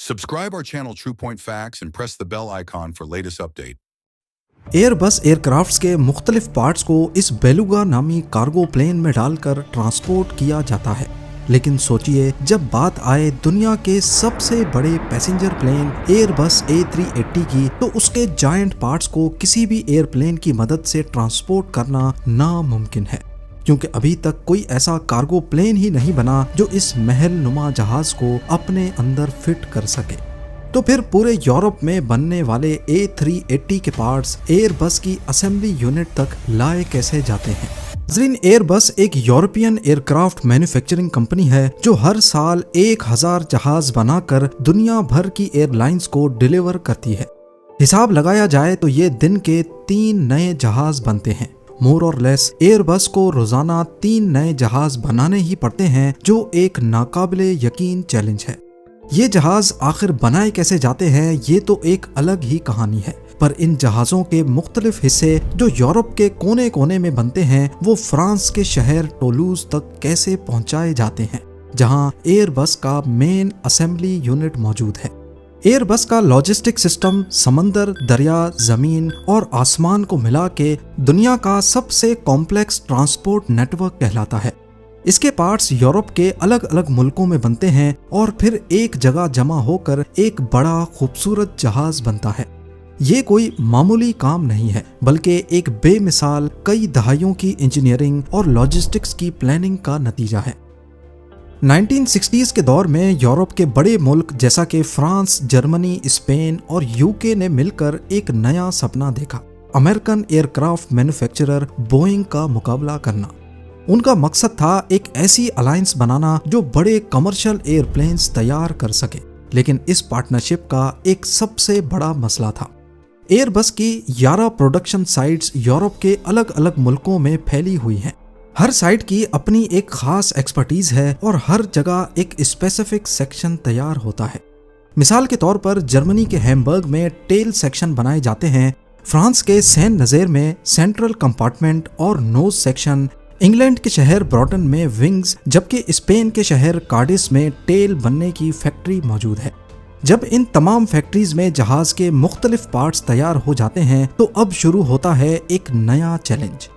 Subscribe our channel TruePoint Facts and press the bell icon for latest update. Airbus aircrafts के मुख्तलिफ parts को इस beluga नामी cargo plane में डालकर ट्रांसपोर्ट किया जाता है। लेकिन सोचिए, जब बात आए दुनिया के सबसे बड़े पैसेंजर प्लेन एयरबस A380 की, तो उसके जायंट पार्ट्स को किसी भी एयरप्लेन की मदद से ट्रांसपोर्ट करना नामुमकिन है, क्योंकि अभी तक कोई ऐसा कार्गो प्लेन ही नहीं बना जो इस महल नुमा जहाज को अपने अंदर फिट कर सके। तो फिर पूरे यूरोप में बनने वाले A380 के पार्ट्स एयरबस की असेंबली यूनिट तक लाए कैसे जाते हैं? नाज़रीन, एयरबस एक यूरोपियन एयरक्राफ्ट मैन्युफैक्चरिंग कंपनी है जो हर साल 1000 जहाज बनाकर दुनिया भर की एयरलाइंस को डिलीवर करती है। हिसाब लगाया जाए तो ये दिन के 3 नए जहाज बनते हैं। मोर और लेस एयरबस को रोजाना 3 नए जहाज बनाने ही पड़ते हैं, जो एक नाकाबिले यकीन चैलेंज है। ये जहाज आखिर बनाए कैसे जाते हैं, ये तो एक अलग ही कहानी है। पर इन जहाज़ों के मुख्तलिफ हिस्से जो यूरोप के कोने कोने में बनते हैं, वो फ्रांस के शहर टोलूज तक कैसे पहुंचाए जाते हैं, जहां एयरबस का मेन असेंबली यूनिट मौजूद है। एयरबस का लॉजिस्टिक सिस्टम समंदर, दरिया, जमीन और आसमान को मिला के दुनिया का सबसे कॉम्प्लेक्स ट्रांसपोर्ट नेटवर्क कहलाता है। इसके पार्ट्स यूरोप के अलग अलग मुल्कों में बनते हैं और फिर एक जगह जमा होकर एक बड़ा खूबसूरत जहाज बनता है। ये कोई मामूली काम नहीं है, बल्कि एक बेमिसाल कई दहाइयों की इंजीनियरिंग और लॉजिस्टिक्स की प्लानिंग का नतीजा है। 1960s के दौर में यूरोप के बड़े मुल्क जैसा कि फ्रांस, जर्मनी, स्पेन और यूके ने मिलकर एक नया सपना देखा, अमेरिकन एयरक्राफ्ट मैन्युफैक्चरर बोइंग का मुकाबला करना। उनका मकसद था एक ऐसी अलायंस बनाना जो बड़े कमर्शियल एयरप्लेन्स तैयार कर सके। लेकिन इस पार्टनरशिप का एक सबसे बड़ा मसला था। एयरबस की 11 प्रोडक्शन साइट्स यूरोप के अलग अलग मुल्कों में फैली हुई हैं। हर साइट की अपनी एक खास एक्सपर्टीज है और हर जगह एक स्पेसिफिक सेक्शन तैयार होता है। मिसाल के तौर पर जर्मनी के हैम्बर्ग में टेल सेक्शन बनाए जाते हैं, फ्रांस के सेन नज़ेर में सेंट्रल कंपार्टमेंट और नोज सेक्शन, इंग्लैंड के शहर ब्रॉटन में विंग्स, जबकि स्पेन के शहर कार्डिस में टेल बनने की फैक्ट्री मौजूद है। जब इन तमाम फैक्ट्रीज में जहाज के मुख्तलिफ पार्ट्स तैयार हो जाते हैं, तो अब शुरू होता है एक नया चैलेंज,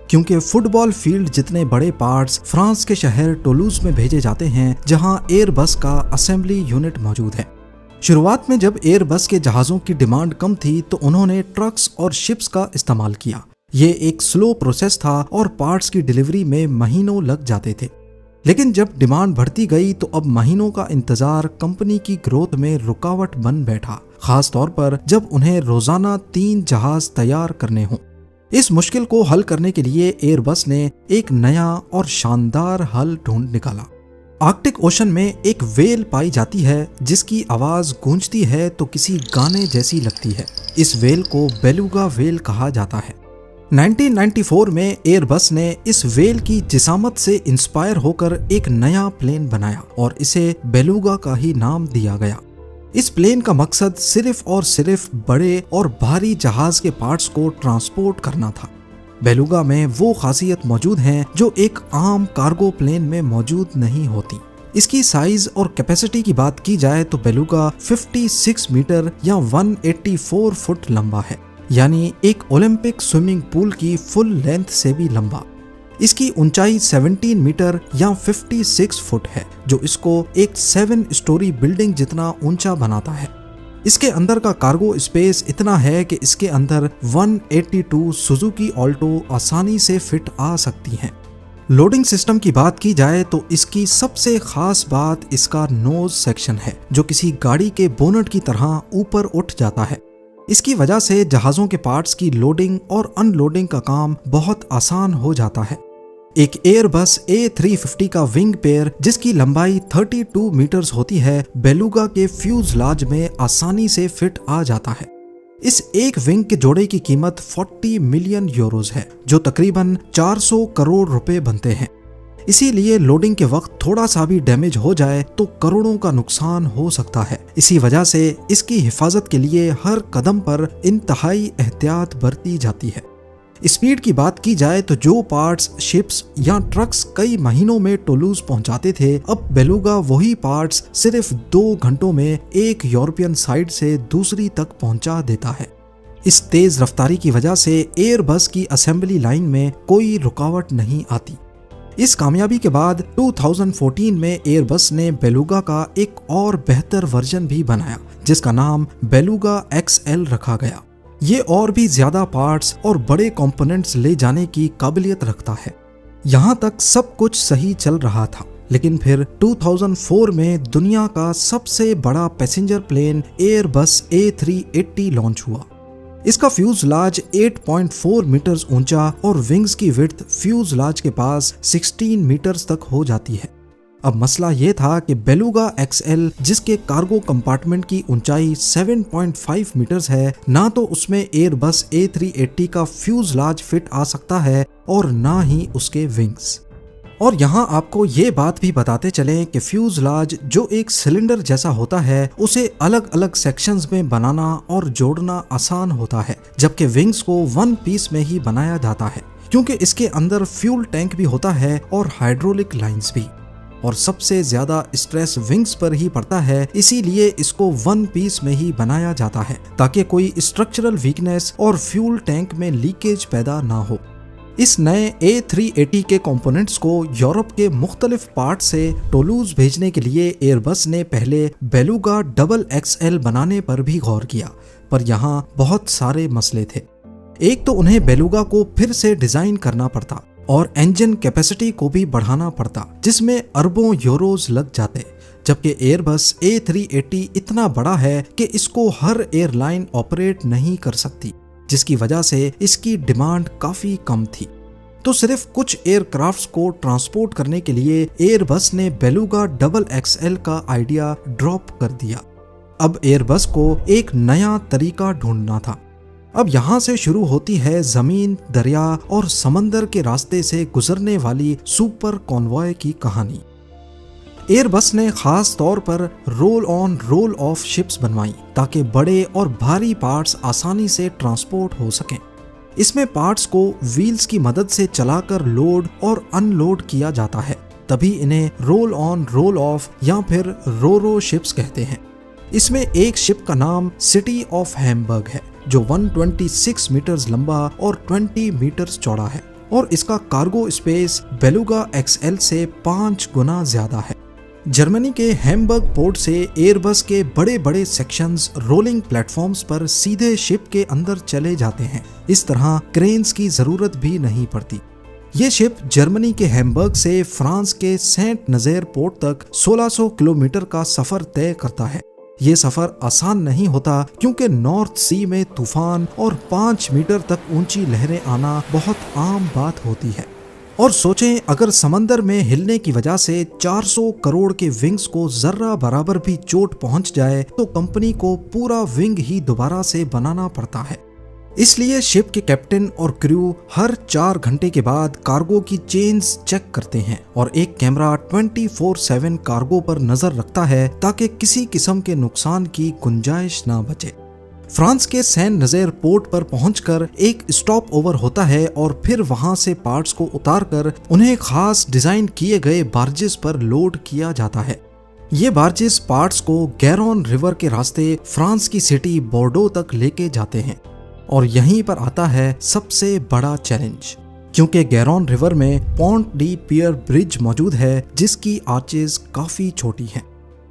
क्योंकि फुटबॉल फील्ड जितने बड़े पार्ट्स फ्रांस के शहर टोलूज में भेजे जाते हैं, जहां एयरबस का असेंबली यूनिट मौजूद है। शुरुआत में जब एयरबस के जहाज़ों की डिमांड कम थी, तो उन्होंने ट्रक्स और शिप्स का इस्तेमाल किया। ये एक स्लो प्रोसेस था और पार्ट्स की डिलीवरी में महीनों लग जाते थे। लेकिन जब डिमांड बढ़ती गई, तो अब महीनों का इंतजार कंपनी की ग्रोथ में रुकावट बन बैठा, खास तौर पर जब उन्हें रोजाना 3 जहाज तैयार करने हों। इस मुश्किल को हल करने के लिए एयरबस ने एक नया और शानदार हल ढूंढ निकाला। आर्कटिक ओशन में एक वेल पाई जाती है जिसकी आवाज गूंजती है तो किसी गाने जैसी लगती है। इस वेल को बेलुगा वेल कहा जाता है। 1994 में एयरबस ने इस वेल की जिसामत से इंस्पायर होकर एक नया प्लेन बनाया और इसे बेलुगा का ही नाम दिया गया। इस प्लेन का मकसद सिर्फ और सिर्फ बड़े और भारी जहाज के पार्ट्स को ट्रांसपोर्ट करना था। बेलुगा में वो खासियत मौजूद हैं जो एक आम कार्गो प्लेन में मौजूद नहीं होती। इसकी साइज और कैपेसिटी की बात की जाए तो बेलुगा 56 मीटर या 184 फुट लंबा है, यानी एक ओलंपिक स्विमिंग पूल की फुल लेंथ से भी लंबा। इसकी ऊंचाई 17 मीटर या 56 फुट है, जो इसको एक 7 स्टोरी बिल्डिंग जितना ऊंचा बनाता है। इसके अंदर का कार्गो स्पेस इतना है कि इसके अंदर 182 सुजुकी ऑल्टो आसानी से फिट आ सकती हैं। लोडिंग सिस्टम की बात की जाए तो इसकी सबसे खास बात इसका नोज सेक्शन है, जो किसी गाड़ी के बोनट की तरह ऊपर उठ जाता है। इसकी वजह से जहाज़ों के पार्ट्स की लोडिंग और अनलोडिंग का काम बहुत आसान हो जाता है। एक एयरबस A350 का विंग पेयर, जिसकी लंबाई 32 मीटर्स होती है, बेलुगा के फ्यूजलाज में आसानी से फिट आ जाता है। इस एक विंग के जोड़े की कीमत 40 मिलियन यूरोज है, जो तकरीबन 400 करोड़ रुपए बनते हैं। इसीलिए लोडिंग के वक्त थोड़ा सा भी डैमेज हो जाए तो करोड़ों का नुकसान हो सकता है। इसी वजह से इसकी हिफाजत के लिए हर कदम पर इंतहाई एहतियात बरती जाती है। स्पीड की बात की जाए तो जो पार्ट्स शिप्स या ट्रक्स कई महीनों में टूलूज पहुंचाते थे, अब बेलुगा वही पार्ट्स सिर्फ 2 घंटों में एक यूरोपियन साइड से दूसरी तक पहुंचा देता है। इस तेज रफ्तारी की वजह से एयरबस की असेंबली लाइन में कोई रुकावट नहीं आती। इस कामयाबी के बाद 2014 में एयरबस ने बेलुगा का एक और बेहतर वर्जन भी बनाया जिसका नाम बेलुगा XL रखा गया। ये और भी ज्यादा पार्ट्स और बड़े कंपोनेंट्स ले जाने की काबिलियत रखता है। यहाँ तक सब कुछ सही चल रहा था, लेकिन फिर 2004 में दुनिया का सबसे बड़ा passenger plane Airbus A380 launch हुआ। इसका फ्यूजलाज 8.4 मीटर्स ऊंचा और विंग्स की विड्थ फ्यूजलाज के पास 16 मीटर्स तक हो जाती है। अब मसला ये था कि बेलुगा XL जिसके कार्गो कंपार्टमेंट की ऊंचाई 7.5 मीटर्स है, ना तो उसमें एयरबस A380 का फ्यूजलाज फिट आ सकता है और ना ही उसके विंग्स। और यहाँ आपको ये बात भी बताते चलें कि फ्यूजलाज जो एक सिलेंडर जैसा होता है उसे अलग अलग सेक्शंस में बनाना और जोड़ना आसान होता है, जबकि विंग्स को वन पीस में ही बनाया जाता है क्योंकि इसके अंदर फ्यूल टैंक भी होता है और हाइड्रोलिक लाइंस भी। और सबसे ज्यादा स्ट्रेस विंग्स पर ही पड़ता है, इसीलिए इसको वन पीस में ही बनाया जाता है ताकि कोई स्ट्रक्चरल वीकनेस और फ्यूल टैंक में लीकेज पैदा ना हो। इस नए A380 के कंपोनेंट्स को यूरोप के मुख्तलिफ पार्ट से टूलूज भेजने के लिए एयरबस ने पहले बेलुगा XXL बनाने पर भी गौर किया, पर यहाँ बहुत सारे मसले थे। एक तो उन्हें बेलुगा को फिर से डिजाइन करना पड़ता और इंजन कैपेसिटी को भी बढ़ाना पड़ता, जिसमें अरबों यूरोज लग जाते, जबकि एयरबस A380 इतना बड़ा है कि इसको हर एयरलाइन ऑपरेट नहीं कर सकती, जिसकी वजह से इसकी डिमांड काफी कम थी। तो सिर्फ कुछ एयरक्राफ्ट्स को ट्रांसपोर्ट करने के लिए एयरबस ने बेलुगा XXL का आइडिया ड्रॉप कर दिया। अब एयरबस को एक नया तरीका ढूंढना था। अब यहाँ से शुरू होती है जमीन, दरिया और समंदर के रास्ते से गुजरने वाली सुपर कॉन्वॉय की कहानी। एयरबस ने खास तौर पर roll on roll of ships बनवाई ताकि बड़े और भारी पार्ट्स आसानी से ट्रांसपोर्ट हो सकें। इसमें पार्ट्स को व्हील्स की मदद से चलाकर लोड और अनलोड किया जाता है, तभी इन्हें रोल ऑन रोल ऑफ या फिर रोरो शिप्स कहते हैं। इसमें एक शिप का नाम सिटी ऑफ हैम्बर्ग है जो 126 मीटर्स लंबा और 20 मीटर्स चौड़ा है और इसका कार्गो स्पेस बेलुगा XL से 5 गुना ज्यादा है। जर्मनी के हैम्बर्ग पोर्ट से एयरबस के बड़े बड़े सेक्शंस रोलिंग प्लेटफॉर्म्स पर सीधे शिप के अंदर चले जाते हैं। इस तरह क्रेन्स की जरूरत भी नहीं पड़ती। ये शिप जर्मनी के हैम्बर्ग से फ्रांस के सेंट नज़ेर पोर्ट तक 1600 किलोमीटर का सफर तय करता है। ये सफर आसान नहीं होता क्योंकि नॉर्थ सी में तूफान और 5 मीटर तक ऊंची लहरें आना बहुत आम बात होती है। और सोचें, अगर समंदर में हिलने की वजह से 400 करोड़ के विंग्स को जर्रा बराबर भी चोट पहुंच जाए तो कंपनी को पूरा विंग ही दोबारा से बनाना पड़ता है। इसलिए शिप के कैप्टन और क्रू हर 4 घंटे के बाद कार्गो की चेन्स चेक करते हैं और एक कैमरा 24/7 कार्गो पर नजर रखता है ताकि किसी किस्म के नुकसान की गुंजाइश ना बचे। फ्रांस के सेंट नज़ेर पोर्ट पर पहुंचकर एक स्टॉप ओवर होता है और फिर वहां से पार्ट्स को उतारकर उन्हें खास डिजाइन किए गए बार्जेस पर लोड किया जाता है। ये बार्जेस पार्ट्स को गैरोन रिवर के रास्ते फ्रांस की सिटी बोर्डो तक लेके जाते हैं। और यहीं पर आता है सबसे बड़ा चैलेंज, क्योंकि गैरोन रिवर में पॉन्ट डी पियर ब्रिज मौजूद है जिसकी आर्चेज काफी छोटी हैं।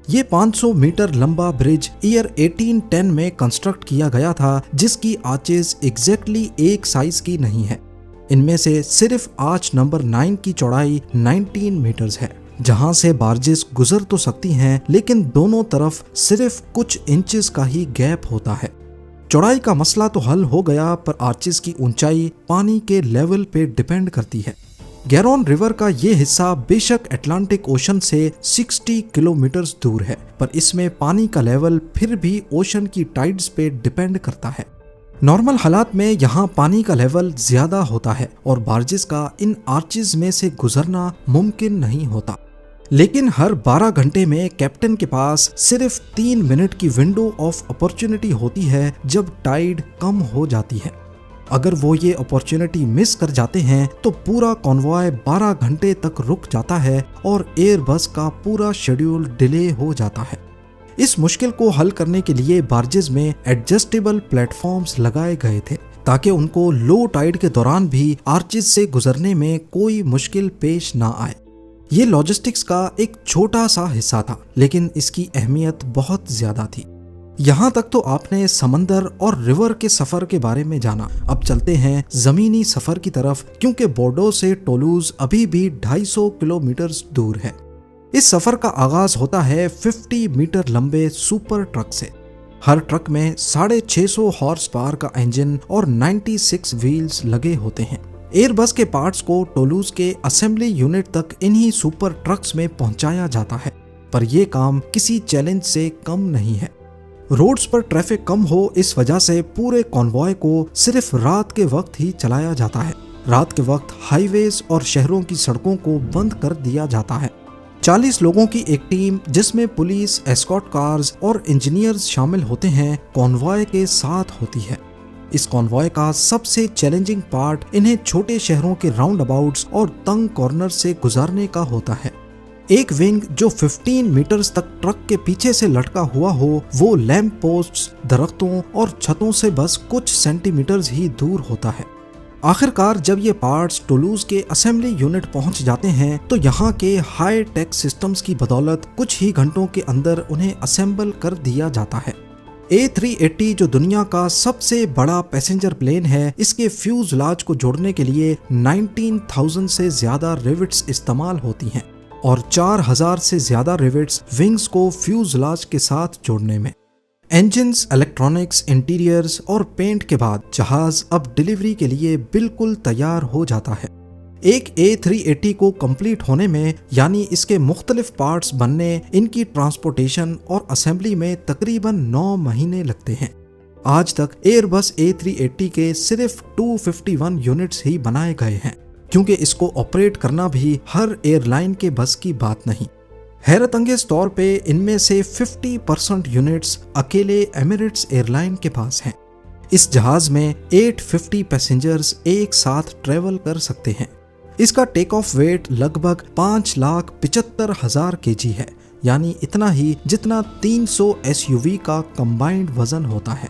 ये 500 मीटर लंबा ब्रिज ईयर 1810 में कंस्ट्रक्ट किया गया था, जिसकी आर्चेज एग्जैक्टली एक साइज की नहीं है। इनमें से सिर्फ आर्च नंबर 9 की चौड़ाई 19 मीटर्स है, जहां से बार्जेस गुजर तो सकती हैं लेकिन दोनों तरफ सिर्फ कुछ इंचेस का ही गैप होता है। चौड़ाई का मसला तो हल हो गया, पर आर्चेस की ऊंचाई पानी के लेवल पे डिपेंड करती है। गैरोन रिवर का ये हिस्सा बेशक अटलांटिक ओशन से 60 किलोमीटर दूर है, पर इसमें पानी का लेवल फिर भी ओशन की टाइड्स पे डिपेंड करता है। नॉर्मल हालात में यहाँ पानी का लेवल ज्यादा होता है और बार्जेस का इन आर्चेस में से गुजरना मुमकिन नहीं होता। लेकिन हर 12 घंटे में कैप्टन के पास सिर्फ 3 मिनट की विंडो ऑफ अपॉर्चुनिटी होती है जब टाइड कम हो जाती है। अगर वो ये अपॉर्चुनिटी मिस कर जाते हैं तो पूरा कॉन्वॉय 12 घंटे तक रुक जाता है और एयरबस का पूरा शेड्यूल डिले हो जाता है। इस मुश्किल को हल करने के लिए बार्जेस में एडजस्टेबल प्लेटफॉर्म्स लगाए गए थे ताकि उनको लो टाइड के दौरान भी आर्चेज से गुजरने में कोई मुश्किल पेश ना आए। ये लॉजिस्टिक्स का एक छोटा सा हिस्सा था, लेकिन इसकी अहमियत बहुत ज्यादा थी। यहाँ तक तो आपने समंदर और रिवर के सफर के बारे में जाना। अब चलते हैं जमीनी सफर की तरफ, क्योंकि बोर्डो से टोलूज अभी भी 250 किलोमीटर दूर है। इस सफर का आगाज होता है 50 मीटर लंबे सुपर ट्रक से। हर ट्रक में 650 हॉर्स पावर का इंजन और 96 व्हील्स लगे होते हैं। एयरबस के पार्ट्स को टोलूज के असेंबली यूनिट तक इन्हीं सुपर ट्रक्स में पहुंचाया जाता है, पर यह काम किसी चैलेंज से कम नहीं है। रोड्स पर ट्रैफिक कम हो, इस वजह से पूरे कॉन्वॉय को सिर्फ रात के वक्त ही चलाया जाता है। रात के वक्त हाईवेज और शहरों की सड़कों को बंद कर दिया जाता है। 40 लोगों की एक टीम, जिसमें पुलिस, एस्कॉर्ट कार्स और इंजीनियर्स शामिल होते हैं, कॉन्वॉय के साथ होती है। इस कॉन्वॉय का सबसे चैलेंजिंग पार्ट इन्हें छोटे शहरों के राउंड अबाउट्स और तंग कॉर्नर से गुजारने का होता है। एक विंग जो 15 मीटर्स तक ट्रक के पीछे से लटका हुआ हो, वो लैंप पोस्ट्स, दरख्तों और छतों से बस कुछ सेंटीमीटर्स ही दूर होता है। आखिरकार जब ये पार्ट्स टोलूज के असेंबली यूनिट पहुंच जाते हैं तो यहाँ के हाई टेक सिस्टम्स की बदौलत कुछ ही घंटों के अंदर उन्हें असेंबल कर दिया जाता है। A380 जो दुनिया का सबसे बड़ा पैसेंजर प्लेन है, इसके फ्यूजलाज को जोड़ने के लिए 19,000 से ज्यादा रिवेट्स इस्तेमाल होती हैं और 4,000 से ज्यादा रिवेट्स विंग्स को फ्यूजलाज के साथ जोड़ने में। इंजन्स, इलेक्ट्रॉनिक्स, इंटीरियर्स और पेंट के बाद जहाज अब डिलीवरी के लिए बिल्कुल तैयार हो जाता है। एक A380 को कंप्लीट होने में, यानी इसके मुख्तलिफ पार्ट्स बनने, इनकी ट्रांसपोर्टेशन और असेंबली में तकरीबन 9 महीने लगते हैं। आज तक एयरबस A380 के सिर्फ 251 यूनिट्स ही बनाए गए हैं, क्योंकि इसको ऑपरेट करना भी हर एयरलाइन के बस की बात नहीं। हैरत अंगेज तौर पे इनमें से 50% यूनिट्स अकेले एमिरेट्स एयरलाइन के पास हैं। इस जहाज में 850 पैसेंजर्स एक साथ ट्रेवल कर सकते हैं। इसका टेक ऑफ वेट लगभग 5,75,000 kg है, यानी इतना ही जितना 300 SUV का कंबाइंड वजन होता है।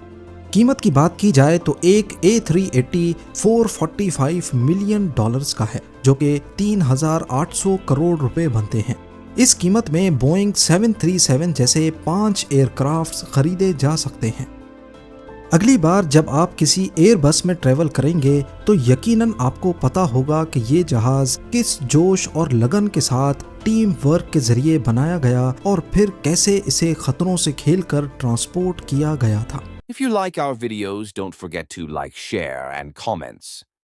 कीमत की बात की जाए तो एक A380 $445 मिलियन का है, जो कि 3,800 करोड़ रुपए बनते हैं। इस कीमत में बोइंग 737 जैसे 5 एयरक्राफ्ट खरीदे जा सकते हैं। अगली बार जब आप किसी एयरबस में ट्रेवल करेंगे तो यकीनन आपको पता होगा कि ये जहाज किस जोश और लगन के साथ टीम वर्क के जरिए बनाया गया और फिर कैसे इसे खतरों से खेलकर ट्रांसपोर्ट किया गया था। If you like our videos, don't forget to like, share, and comments.